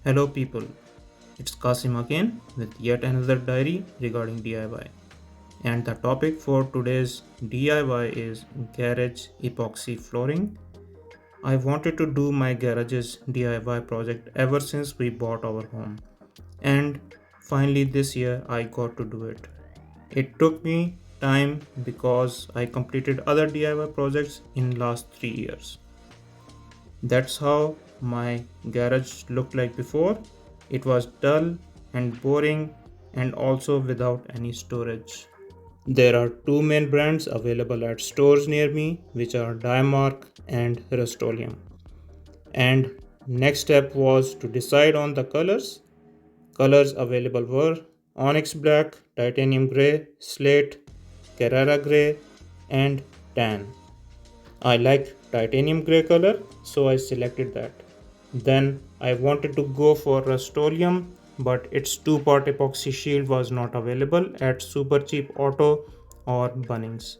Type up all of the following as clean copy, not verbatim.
Hello people, it's Kasim again with yet another diary regarding DIY. And the topic for today's DIY is garage epoxy flooring. I wanted to do my garage's DIY project ever since we bought our home. And finally this year I got to do it. It took me time because I completed other DIY projects in last 3 years. That's how my garage looked like before. It was dull and boring and also without any storage. There are two main brands available at stores near me, which are Diamark and Rust-Oleum. And next step was to decide on the colors. Colors available were Onyx Black, Titanium Grey, Slate, Carrara Grey, and Tan. I like titanium grey color, so I selected that. Then I wanted to go for Rust-Oleum, but its two-part epoxy shield was not available at Super Cheap Auto or Bunnings.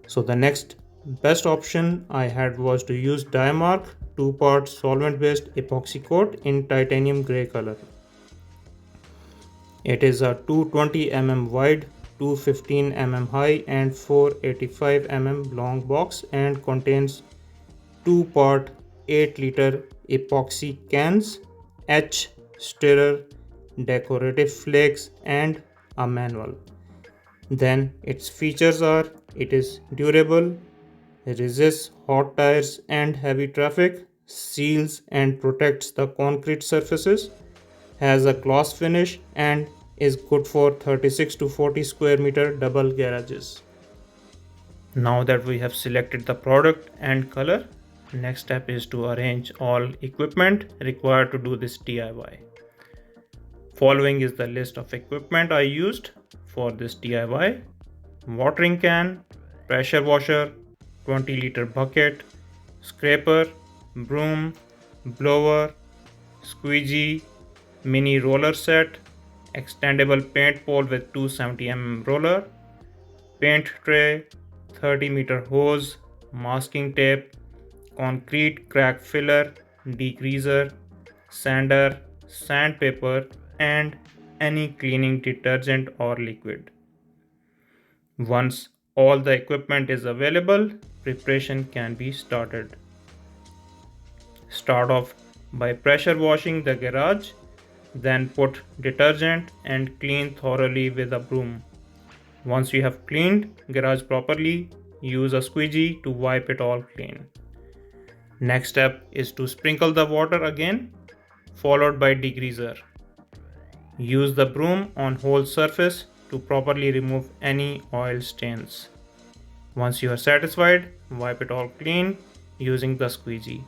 So the next best option I had was to use Diamark two-part solvent-based epoxy coat in titanium grey color. It is a 220 mm wide, 215 mm high and 485 mm long box and contains two-part 8-liter epoxy cans, H stirrer, decorative flakes and a manual. Then its features are it is durable, resists hot tires and heavy traffic, seals and protects the concrete surfaces, has a gloss finish and is good for 36 to 40 square meter double garages. Now that we have selected the product and color, next step is to arrange all equipment required to do this DIY. Following is the list of equipment I used for this DIY: watering can, pressure washer, 20-liter bucket, scraper, broom, blower, squeegee, mini roller set, extendable paint pole with 270 mm roller, paint tray, 30-meter hose, masking tape, concrete crack filler, degreaser, sander, sandpaper, and any cleaning detergent or liquid. Once all the equipment is available, preparation can be started. Start off by pressure washing the garage, then put detergent and clean thoroughly with a broom. Once you have cleaned garage properly, use a squeegee to wipe it all clean. Next step is to sprinkle the water again, followed by degreaser. Use the broom on whole surface to properly remove any oil stains. Once you are satisfied, wipe it all clean using the squeegee.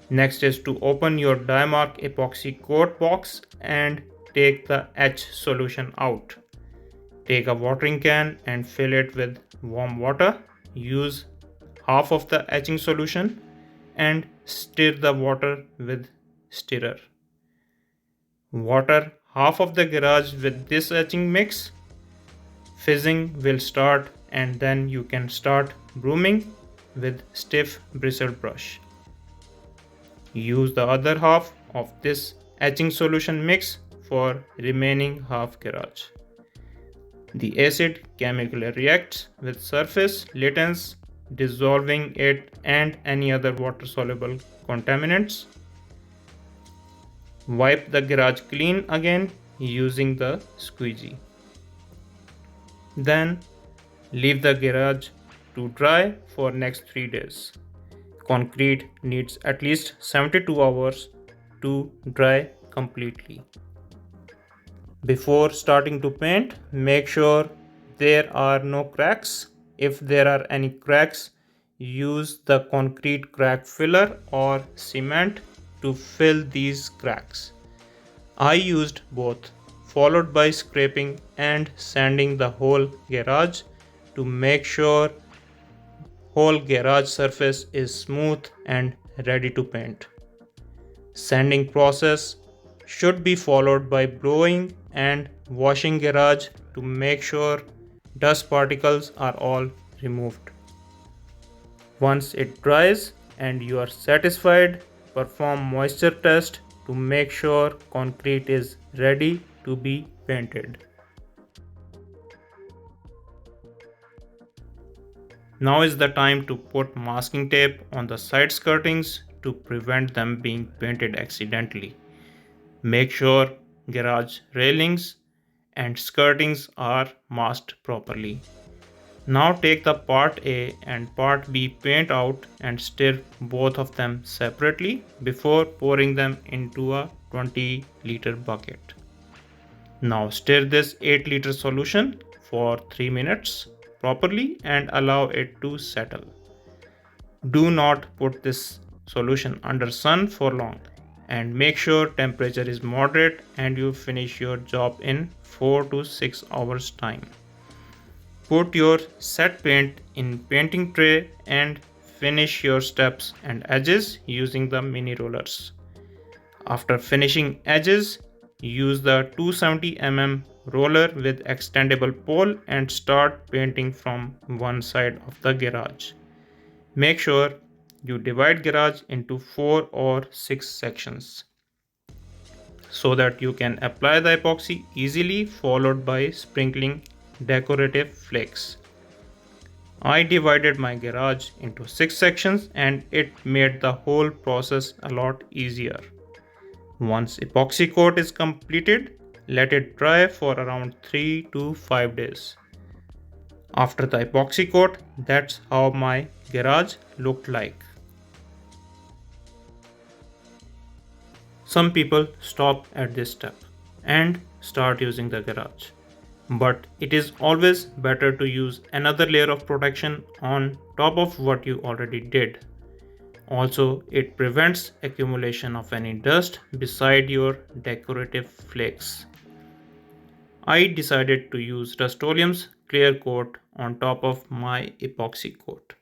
Next is to open your Diamark epoxy coat box and take the H solution out. Take a watering can and fill it with warm water. Use half of the etching solution and stir the water with stirrer. Water half of the garage with this etching mix. Fizzing will start and then you can start brooming with stiff bristled brush. Use the other half of this etching solution mix for remaining half garage. The acid chemically reacts with surface latex, dissolving it and any other water soluble contaminants. Wipe the garage clean again using the squeegee. Then leave the garage to dry for next 3 days. Concrete needs at least 72 hours to dry completely. Before starting to paint, make sure there are no cracks. If there are any cracks, use the concrete crack filler or cement to fill these cracks. I used both, followed by scraping and sanding the whole garage to make sure whole garage surface is smooth and ready to paint. Sanding process should be followed by blowing and washing garage to make sure dust particles are all removed. Once it dries and you are satisfied, perform moisture test to make sure concrete is ready to be painted. Now is the time to put masking tape on the side skirtings to prevent them being painted accidentally. Make sure garage railings and skirtings are masked properly. Now take the part A and part B paint out and stir both of them separately before pouring them into a 20-liter bucket. Now stir this 8-liter solution for 3 minutes properly and allow it to settle. Do not put this solution under sun for long and make sure temperature is moderate and you finish your job in 4 to 6 hours time. Put your set paint in painting tray and finish your steps and edges using the mini rollers. After finishing edges, use the 270 mm roller with extendable pole and start painting from one side of the garage. Make sure you divide garage into 4 or 6 sections so that you can apply the epoxy easily, followed by sprinkling decorative flakes. I divided my garage into 6 sections and it made the whole process a lot easier. Once epoxy coat is completed, let it dry for around 3 to 5 days. After the epoxy coat, that's how my garage looked like. Some people stop at this step and start using the garage. But it is always better to use another layer of protection on top of what you already did. Also, it prevents accumulation of any dust beside your decorative flakes. I decided to use Rust-Oleum's clear coat on top of my epoxy coat.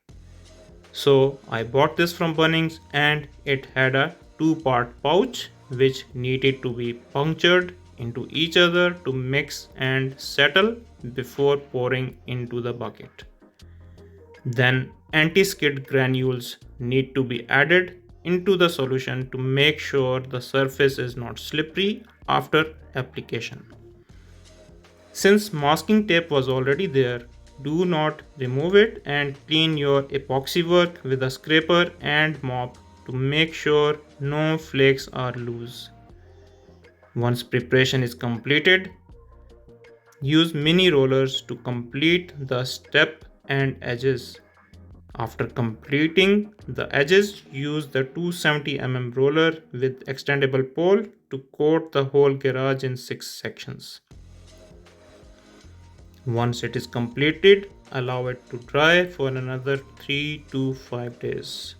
So I bought this from Bunnings and it had a 2-part pouch which needed to be punctured into each other to mix and settle before pouring into the bucket. Then anti-skid granules need to be added into the solution to make sure the surface is not slippery after application. Since masking tape was already there, do not remove it and clean your epoxy work with a scraper and mop to make sure no flakes are loose. Once preparation is completed, use mini rollers to complete the step and edges. After completing the edges, use the 270 mm roller with extendable pole to coat the whole garage in 6 sections. Once it is completed, allow it to dry for another 3 to 5 days.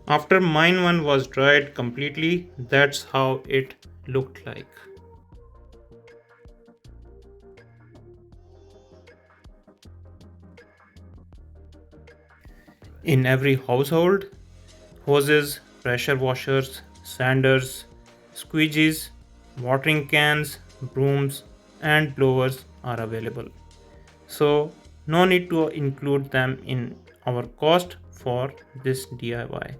After mine one was dried completely, that's how it looked like. In every household, hoses, pressure washers, sanders, squeegees, watering cans, brooms, and blowers are available. So, no need to include them in our cost for this DIY.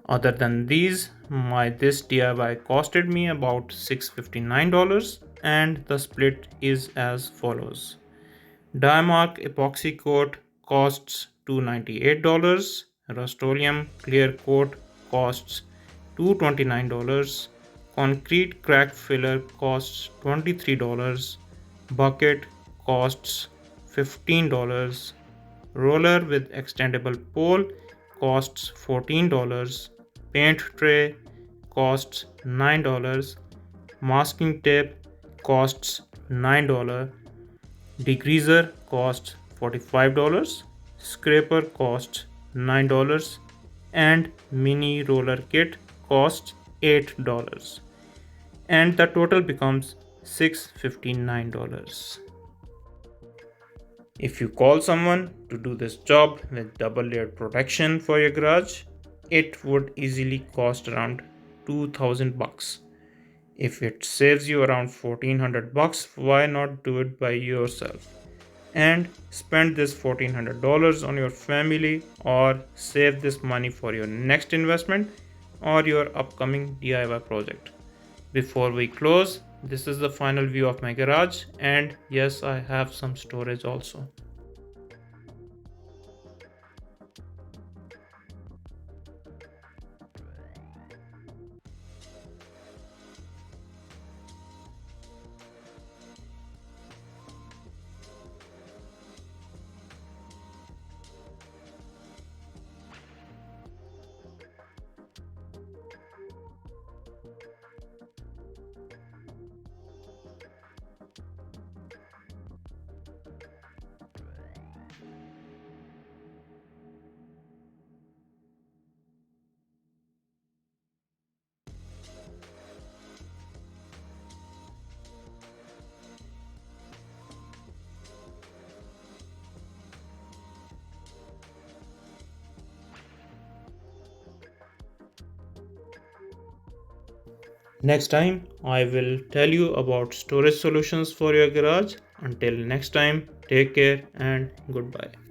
Other than these, this DIY costed me about $659 and the split is as follows. Dimark epoxy coat costs $298, Rust-Oleum clear coat costs $229, concrete crack filler costs $23, bucket costs $15, roller with extendable pole costs $14, paint tray costs $9, masking tape costs $9, degreaser costs $45, scraper costs $9, and mini roller kit costs $8, and the total becomes $659. If you call someone to do this job with double layered protection for your garage, it would easily cost around $2,000. If it saves you around $1,400, why not do it by yourself and spend this $1,400 on your family or save this money for your next investment or your upcoming DIY project. Before we close, this is the final view of my garage, and yes, I have some storage also. Next time, I will tell you about storage solutions for your garage. Until next time, take care and goodbye.